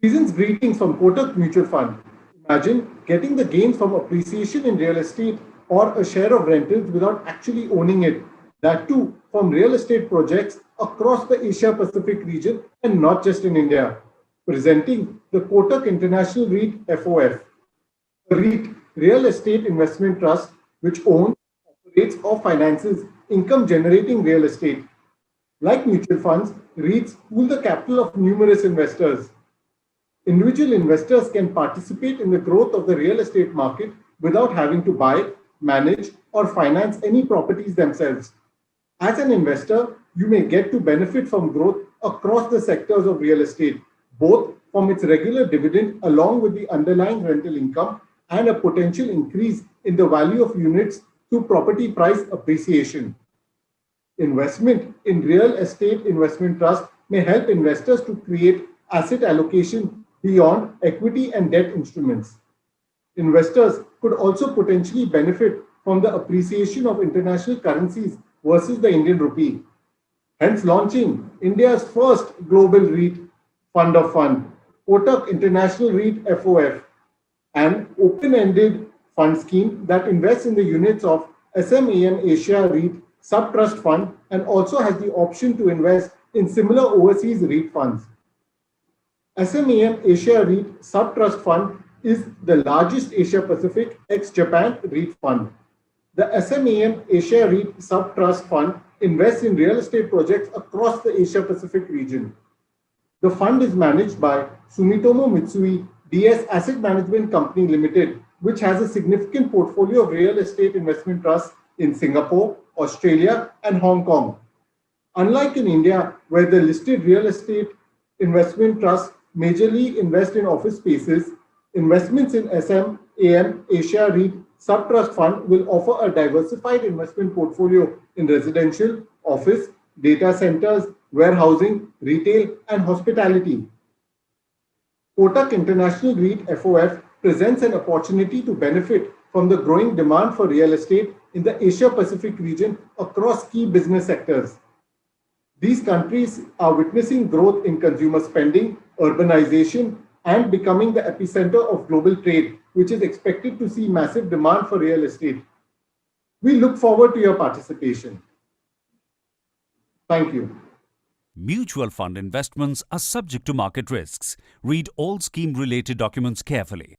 Season's greetings from Kotak Mutual Fund. Imagine getting the gains from appreciation in real estate or a share of rentals without actually owning it. That too from real estate projects across the Asia Pacific region and not just in India. Presenting the Kotak International REIT FOF. A REIT, Real Estate Investment Trust, which owns, operates, or finances income generating real estate. Like mutual funds, REITs pool the capital of numerous investors. Individual investors can participate in the growth of the real estate market without having to buy, manage, or finance any properties themselves. As an investor, you may get to benefit from growth across the sectors of real estate, both from its regular dividend along with the underlying rental income and a potential increase in the value of units through property price appreciation. Investment in real estate investment trust may help investors to create asset allocation beyond equity and debt instruments. Investors could also potentially benefit from the appreciation of international currencies versus the Indian rupee, hence launching India's first global REIT fund of fund, Kotak International REIT FOF, an open-ended fund scheme that invests in the units of SMAM Asia REIT Sub-Trust Fund and also has the option to invest in similar overseas REIT funds. SMAM Asia REIT Sub-Trust Fund is the largest Asia Pacific ex-Japan REIT fund. The SMAM Asia REIT Sub-Trust Fund invests in real estate projects across the Asia Pacific region. The fund is managed by Sumitomo Mitsui DS Asset Management Company Limited, which has a significant portfolio of real estate investment trusts in Singapore, Australia, and Hong Kong. Unlike in India, where the listed real estate investment trusts majorly invest in office spaces, investments in SMAM Asia REIT Sub-Trust Fund will offer a diversified investment portfolio in residential, office, data centers, warehousing, retail, and hospitality. Kotak International REIT FOF presents an opportunity to benefit from the growing demand for real estate in the Asia Pacific region across key business sectors. These countries are witnessing growth in consumer spending, urbanization, and becoming the epicenter of global trade, which is expected to see massive demand for real estate. We look forward to your participation. Thank you. Mutual fund investments are subject to market risks. Read all scheme-related documents carefully.